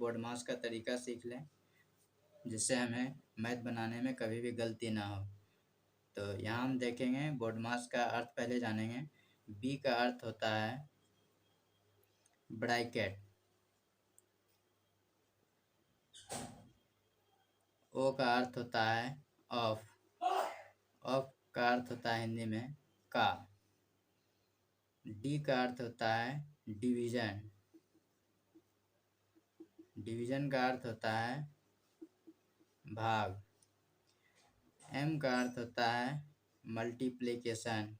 Board मास का तरीका सीख लें, जिससे हमें मैथ बनाने में कभी भी गलती ना हो। तो यहाँ हम देखेंगे बोर्ड मास का अर्थ पहले जानेंगे। बी का अर्थ होता है ब्रैकेट, ओ का अर्थ होता है ऑफ, ऑफ का अर्थ होता है हिंदी में का, डी का अर्थ होता है डिवीजन, डिवीजन का अर्थ होता है भाग, एम का अर्थ होता है मल्टीप्लिकेशन,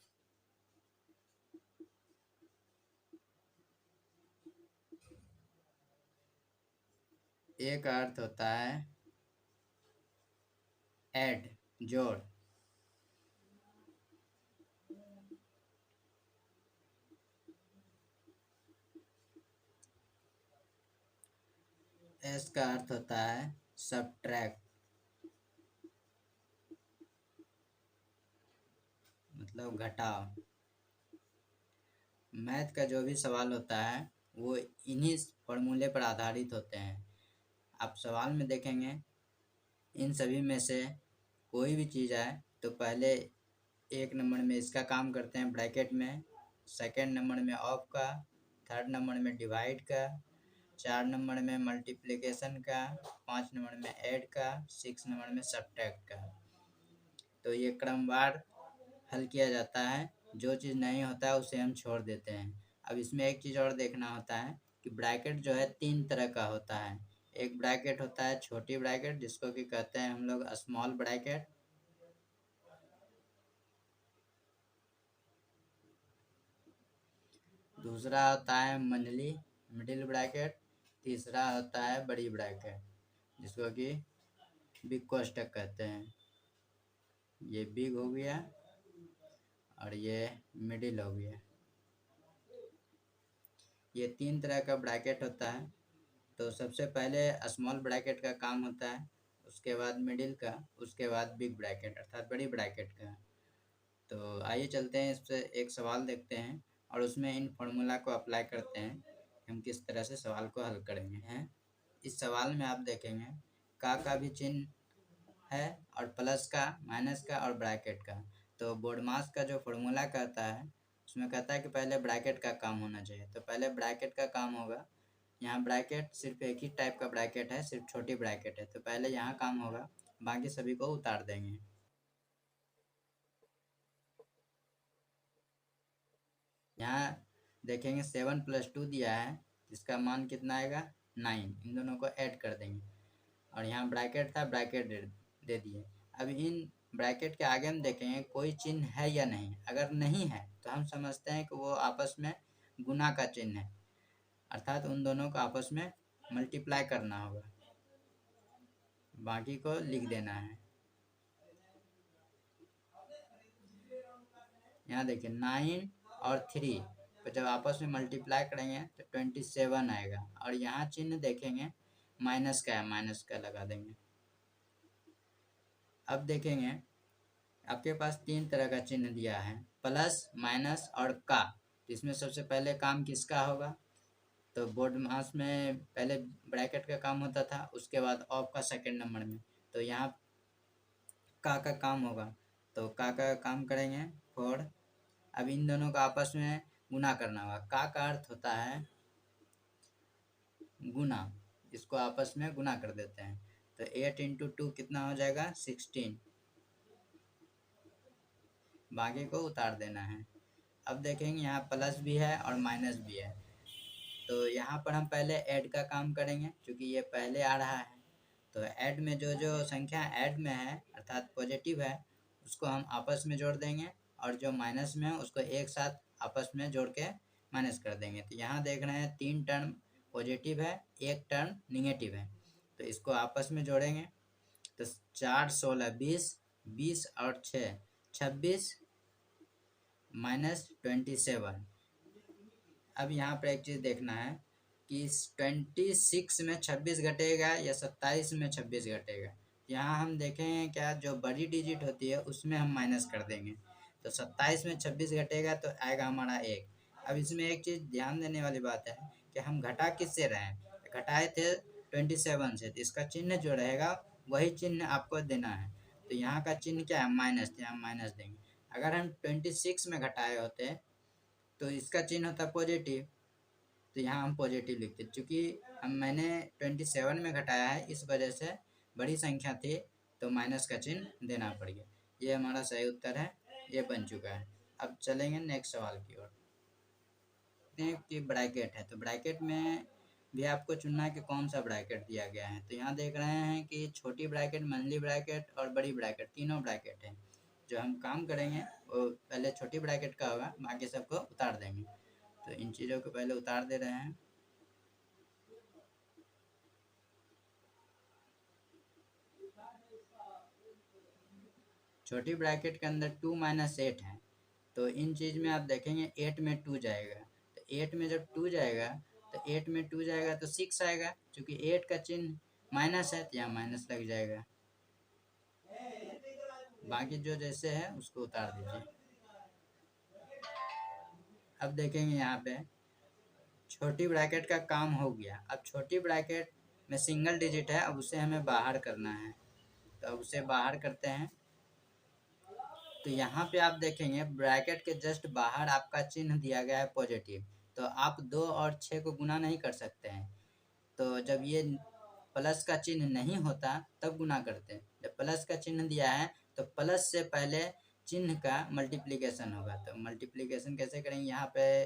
ए का अर्थ होता है ऐड, जोड़, एस का अर्थ होता है सबट्रैक्ट, मतलब घटाव। मैथ का जो भी सवाल होता है वो इन्हीं फॉर्मूले पर आधारित होते हैं। आप सवाल में देखेंगे इन सभी में से कोई भी चीज़ आए तो पहले एक नंबर में इसका काम करते हैं ब्रैकेट में, सेकंड नंबर में ऑफ का, थर्ड नंबर में डिवाइड का, 4 नंबर में मल्टीप्लिकेशन का, 5 नंबर में ऐड का, 6 नंबर में सब्ट्रैक्ट का। तो ये क्रमवार हल किया जाता है, जो चीज़ नहीं होता है उसे हम छोड़ देते हैं। अब इसमें एक चीज़ और देखना होता है कि ब्रैकेट जो है 3 तरह का होता है। एक ब्रैकेट होता है छोटी ब्रैकेट, जिसको कि कहते हैं हम लोग स्मॉल ब्रैकेट। दूसरा होता है मंझली मिडिल ब्रैकेट। तीसरा होता है बड़ी ब्रैकेट, जिसको कि बिग कोष्ठक कहते हैं। ये बिग हो गया और ये मिडिल हो गया। ये 3 तरह का ब्रैकेट होता है। तो सबसे पहले स्मॉल ब्रैकेट का काम होता है, उसके बाद मिडिल का, उसके बाद बिग ब्रैकेट अर्थात बड़ी ब्रैकेट का। तो आइए चलते हैं, इससे एक सवाल देखते हैं और उसमें इन फॉर्मूला को अप्लाई करते हैं, हम किस तरह से सवाल को हल करेंगे हैं। इस सवाल में आप देखेंगे का भी चिन्ह है और प्लस का, माइनस का और ब्रैकेट का। तो बोर्ड मास का जो फॉर्मूला कहता है उसमें कहता है कि पहले ब्रैकेट का काम होना चाहिए। तो पहले ब्रैकेट का काम होगा। यहाँ ब्रैकेट सिर्फ एक ही टाइप का ब्रैकेट है, सिर्फ छोटी ब्रैकेट है, तो पहले यहाँ काम होगा, बाकी सभी को उतार देंगे। यहाँ देखेंगे 7 + 2 दिया है, जिसका मान कितना आएगा 9। इन दोनों को ऐड कर देंगे और यहाँ ब्रैकेट था, ब्रैकेट दे दिए। अब इन ब्रैकेट के आगे हम देखेंगे कोई चिन्ह है या नहीं। अगर नहीं है तो हम समझते हैं कि वो आपस में गुना का चिन्ह है, अर्थात उन दोनों को आपस में मल्टीप्लाई करना होगा, बाकी को लिख देना है। यहाँ देखिए 9 और 3 को जब आपस में मल्टीप्लाई करेंगे तो 27 आएगा और यहाँ चिन्ह देखेंगे माइनस का है, माइनस का लगा देंगे। अब देखेंगे आपके पास 3 तरह का चिन्ह दिया है, प्लस, माइनस और का। इसमें सबसे पहले काम किसका होगा? तो बोर्ड मास में पहले ब्रैकेट का काम होता था, उसके बाद ऑफ का सेकंड नंबर में। तो यहाँ का काम होगा, तो का काम करेंगे फोर। अब इन दोनों का आपस में गुना करना होगा। का अर्थ होता है गुना, इसको आपस में गुना कर देते हैं। तो 8 × 2 कितना हो जाएगा 16, बाकी को उतार देना है। अब देखेंगे यहाँ प्लस भी है और माइनस भी है, तो यहाँ पर हम पहले ऐड का काम करेंगे, क्योंकि ये पहले आ रहा है। तो ऐड में जो जो संख्या ऐड में है अर्थात पॉजिटिव है, उसको हम आपस में जोड़ देंगे और जो माइनस में है उसको एक साथ आपस में जोड़ के माइनस कर देंगे। तो यहाँ देख रहे हैं 3 टर्म पॉजिटिव है, 1 टर्म निगेटिव है, तो इसको आपस में जोड़ेंगे। तो 4 16 20, 20 और 6 26 -27। अब यहाँ पर एक चीज़ देखना है कि 26 में 26 घटेगा या 27 में 26 घटेगा। यहाँ हम देखें क्या, जो बड़ी डिजिट होती है उसमें हम माइनस कर देंगे। तो 27 में 26 घटेगा तो आएगा हमारा 1। अब इसमें एक चीज़ ध्यान देने वाली बात है कि हम घटा किससे रहे हैं, घटाए थे 27 से, तो इसका चिन्ह जो रहेगा वही चिन्ह आपको देना है। तो यहाँ का चिन्ह क्या है, माइनस, तो यहाँ माइनस देंगे। अगर हम 26 में घटाए होते तो इसका चिन्ह होता पॉजिटिव, तो यहाँ हम पॉजिटिव लिखते। चूँकि मैंने 27 में घटाया है, इस वजह से बड़ी संख्या थी तो माइनस का चिन्ह देना पड़ गया। ये हमारा सही उत्तर है, ये बन चुका है। अब चलेंगे नेक्स्ट सवाल की ओर। कि ब्रैकेट है, तो ब्रैकेट में भी आपको चुनना है कि कौन सा ब्रैकेट दिया गया है। तो यहाँ देख रहे हैं कि छोटी ब्रैकेट, मंझली ब्रैकेट और बड़ी ब्रैकेट, तीनों ब्रैकेट है। जो हम काम करेंगे वो पहले छोटी ब्रैकेट का होगा, बाकी सबको उतार देंगे। तो इन चीज़ों को पहले उतार दे रहे हैं। छोटी ब्रैकेट के अंदर 2 - 8 है, तो इन चीज़ में आप देखेंगे 8 में 2 जाएगा, तो 8 में जब 2 जाएगा तो 8 में 2 जाएगा तो 6 आएगा। क्योंकि 8 का चिन्ह माइनस है तो यहाँ माइनस लग जाएगा। बाकी जो जैसे है उसको उतार दीजिए। अब देखेंगे यहाँ पे छोटी ब्रैकेट का काम हो गया। अब छोटी ब्रैकेट में सिंगल डिजिट है, अब उसे हमें बाहर करना है, तो अब उसे बाहर करते हैं। तो यहाँ पे आप देखेंगे ब्रैकेट के जस्ट बाहर आपका चिन्ह दिया गया है पॉजिटिव, तो आप 2 और 6 को गुना नहीं कर सकते हैं। तो जब ये प्लस का चिन्ह नहीं होता तब गुना करते हैं। जब प्लस का चिन्ह दिया है तो प्लस से पहले चिन्ह का मल्टीप्लिकेशन होगा। तो मल्टीप्लिकेशन कैसे करेंगे, यहाँ पे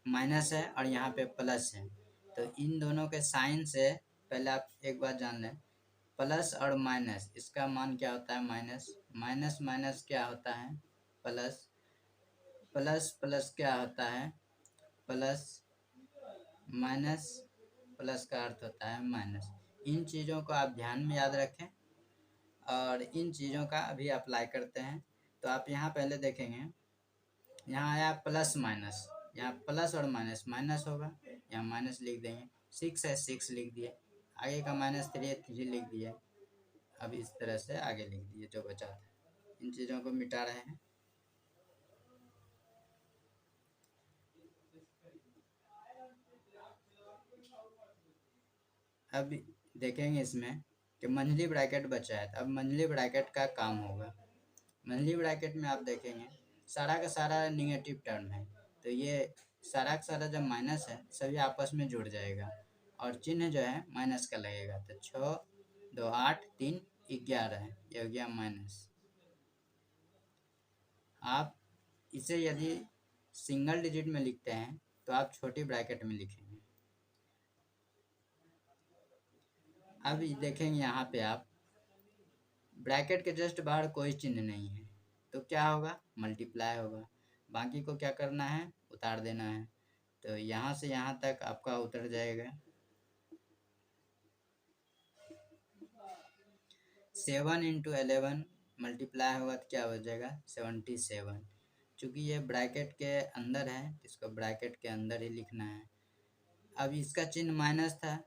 माइनस है और यहाँ पे प्लस है, तो इन दोनों के साइन से पहले आप एक बात जान लें, प्लस और माइनस, इसका मान क्या होता है, माइनस, माइनस माइनस क्या होता है, प्लस, प्लस प्लस क्या होता है, प्लस, माइनस प्लस का अर्थ होता है माइनस। इन चीज़ों को आप ध्यान में याद रखें और इन चीज़ों का अभी अप्लाई करते हैं। तो आप यहाँ पहले देखेंगे, यहाँ आया प्लस माइनस, यहाँ प्लस और माइनस, माइनस होगा, यहाँ माइनस लिख देंगे। 6 है 6 लिख दिए, आगे का -3 है 3 लिख दिए। अब इस तरह से आगे लिख दिए जो बचा था। इन चीज़ों को मिटा रहे हैं। अब देखेंगे इसमें कि मंझली ब्रैकेट बचा है, तो अब मंझली ब्रैकेट का काम होगा। मंझली ब्रैकेट में आप देखेंगे सारा का सारा निगेटिव टर्म है, तो ये सारा का सारा जब माइनस है सभी आपस में जुड़ जाएगा और चिन्ह जो है माइनस का लगेगा। तो 6 2 8 3 11 है, ये हो गया माइनस। आप इसे यदि सिंगल डिजिट में लिखते हैं तो आप छोटी ब्रैकेट में लिखेंगे। अब देखेंगे यहाँ पे आप ब्रैकेट के जस्ट बाहर कोई चिन्ह नहीं है, तो क्या होगा, मल्टीप्लाई होगा। बाकी को क्या करना है, उतार देना है। तो यहाँ से यहाँ तक आपका उतर जाएगा। 7 × 11 मल्टीप्लाई होगा तो क्या हो जाएगा, 77। चूँकि ये ब्रैकेट के अंदर है, इसको ब्रैकेट के अंदर ही लिखना है। अब इसका चिन्ह माइनस था,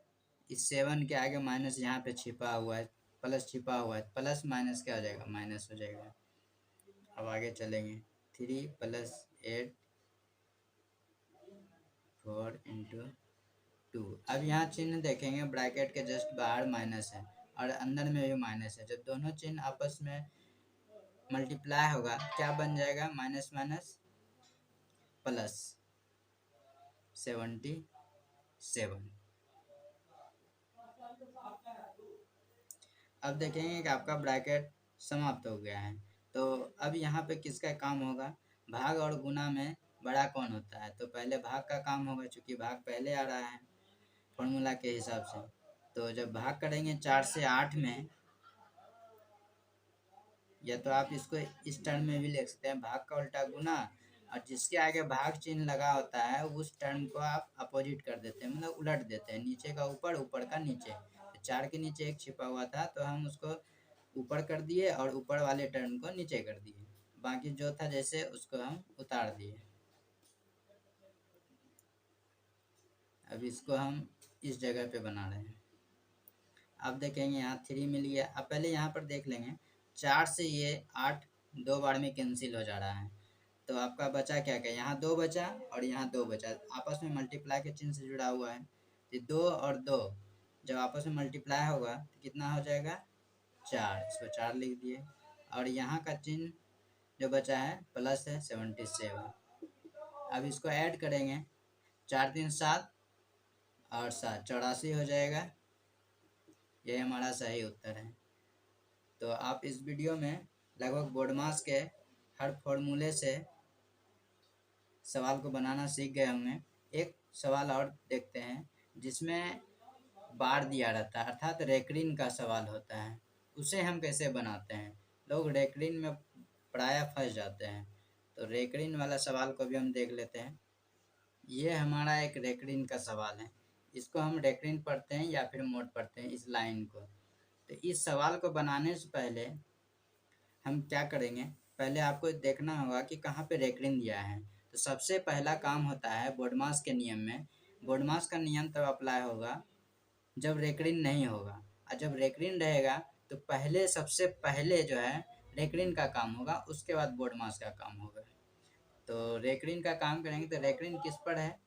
इस 7 के आगे माइनस यहाँ पे छिपा हुआ है, प्लस छिपा हुआ है, प्लस माइनस क्या हो जाएगा, माइनस हो जाएगा। अब आगे चलेंगे, 3 + 8 4 × 2। अब यहाँ चिन्ह देखेंगे ब्रैकेट के जस्ट बाहर माइनस है और अंदर में भी माइनस है। जब दोनों चिन्ह आपस में मल्टीप्लाई होगा क्या बन जाएगा, माइनस माइनस प्लस 77। अब देखेंगे कि आपका ब्रैकेट समाप्त हो गया है। तो अब यहाँ पे किसका काम होगा, भाग और गुना में बड़ा कौन होता है। तो पहले भाग का काम होगा, चूँकि भाग पहले आ रहा है फॉर्मूला के हिसाब से। तो जब भाग करेंगे 4 से 8 में, या तो आप इसको इस टर्म में भी लिख सकते हैं, भाग का उल्टा गुना, और जिसके आगे भाग चिन्ह लगा होता है उस टर्म को आप अपोजिट कर देते हैं, मतलब उलट देते हैं, नीचे का ऊपर, ऊपर का नीचे। तो 4 के नीचे 1 छिपा हुआ था तो हम उसको ऊपर कर दिए और ऊपर वाले टर्म को नीचे कर दिए, बाकी जो था जैसे उसको हम उतार दिए। अब इसको हम इस जगह पे बना रहे हैं। अब देखेंगे यहाँ 3 मिल गया। अब पहले यहाँ पर देख लेंगे 4 से ये 8 2 बार में कैंसिल हो जा रहा है, तो आपका बचा क्या क्या, यहाँ 2 बचा और यहाँ 2 बचा, आपस में मल्टीप्लाई के चिन्ह से जुड़ा हुआ है। तो 2 और 2 जब आपस में मल्टीप्लाई होगा तो कितना हो जाएगा 4, इसको 4 लिख दिए। और यहाँ का चिन्ह जो बचा है प्लस है 77। अब इसको ऐड करेंगे, 4 3 7 और 7 84 हो जाएगा। यही हमारा सही उत्तर है। तो आप इस वीडियो में लगभग बोडमास के हर फॉर्मूले से सवाल को बनाना सीख गए होंगे। एक सवाल और देखते हैं जिसमें बार दिया रहता है, अर्थात रेकरिन का सवाल होता है, उसे हम कैसे बनाते हैं। लोग रेकरिन में प्रायः फंस जाते हैं, तो रेकरिन वाला सवाल को भी हम देख लेते हैं। ये हमारा एक रेकरिन का सवाल है, इसको हम रेकरिन पढ़ते हैं या फिर मोड पढ़ते हैं, इस लाइन को। तो इस सवाल को बनाने से पहले हम क्या करेंगे, पहले आपको देखना होगा कि कहाँ पे रेकरिन दिया है। तो सबसे पहला काम होता है बोडमास के नियम में, बोडमास का नियम तब अप्लाई होगा जब रेकरिन नहीं होगा, और जब रेकरिन रहेगा तो पहले सबसे पहले जो है रेकरिन का काम होगा, उसके बाद बोडमास का काम होगा। तो रेकरिन का काम करेंगे तो रेकरिन किस पर है,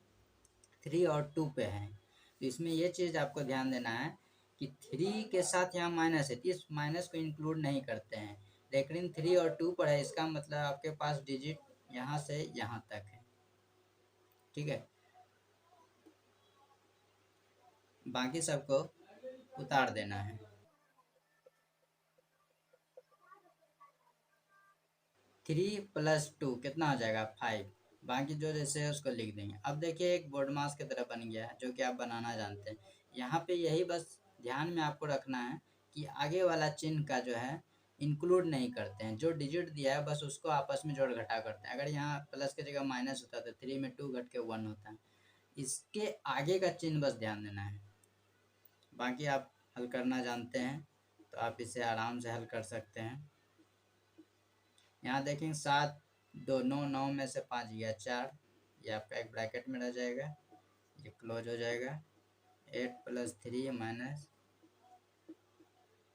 3 और 2 पे है। तो इसमें ये चीज़ आपको ध्यान देना है कि 3 के साथ यहाँ माइनस है, तो इस माइनस को इंक्लूड नहीं करते हैं। रेकरिन 3 और 2 पर है, इसका मतलब आपके पास डिजिट यहाँ से यहाँ तक है, ठीक है। बाकी सबको उतार देना है। 3 + 2 कितना हो जाएगा 5। बाकी जो जैसे है उसको लिख देंगे। अब देखिए एक बोडमास की तरह बन गया है जो कि आप बनाना जानते हैं। यहाँ पे यही बस ध्यान में आपको रखना है कि आगे वाला चिन्ह का जो है इंक्लूड नहीं करते हैं, जो डिजिट दिया है बस उसको आपस में जोड़ घटा करते हैं। अगर यहाँ प्लस की जगह माइनस होता तो 3 में 2 घट के 1 होता है। इसके आगे का चिन्ह बस ध्यान देना है। बाकी आप हल करना जानते हैं तो आप इसे आराम से हल कर सकते हैं। यहाँ देखेंगे 7 2 9 9 में से 5 गया 4, ये आपका एक ब्रैकेट में रह जाएगा, ये क्लोज हो जाएगा। 8 + 3 माइनस,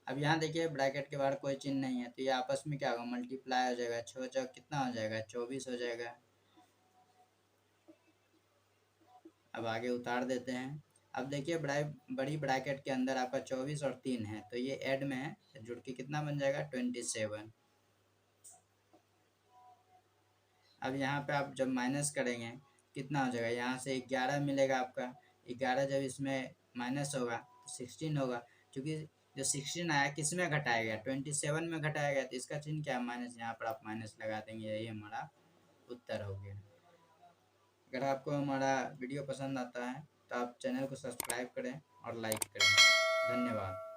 अब यहाँ देखिए ब्रैकेट के बाहर कोई चिन्ह नहीं है तो ये आपस में क्या होगा मल्टीप्लाई हो जाएगा। 6 चौक कितना हो जाएगा 24 हो जाएगा। अब आगे उतार देते हैं। अब देखिए बड़ी ब्रैकेट के अंदर आपका 24 और 3 है तो ये ऐड में है, जुड़ के कितना बन जाएगा 27। अब यहाँ पे आप जब माइनस करेंगे कितना हो जाएगा, यहाँ से 11 मिलेगा आपका। 11 जब इसमें माइनस होगा तो 16 होगा, क्योंकि जो 16 आया किस में घटाया गया 27 में घटाया गया, तो इसका चिन्ह क्या है माइनस, यहाँ पर आप माइनस लगा देंगे। यही हमारा उत्तर हो गया। अगर आपको हमारा वीडियो पसंद आता है तो आप चैनल को सब्सक्राइब करें और लाइक करें। धन्यवाद।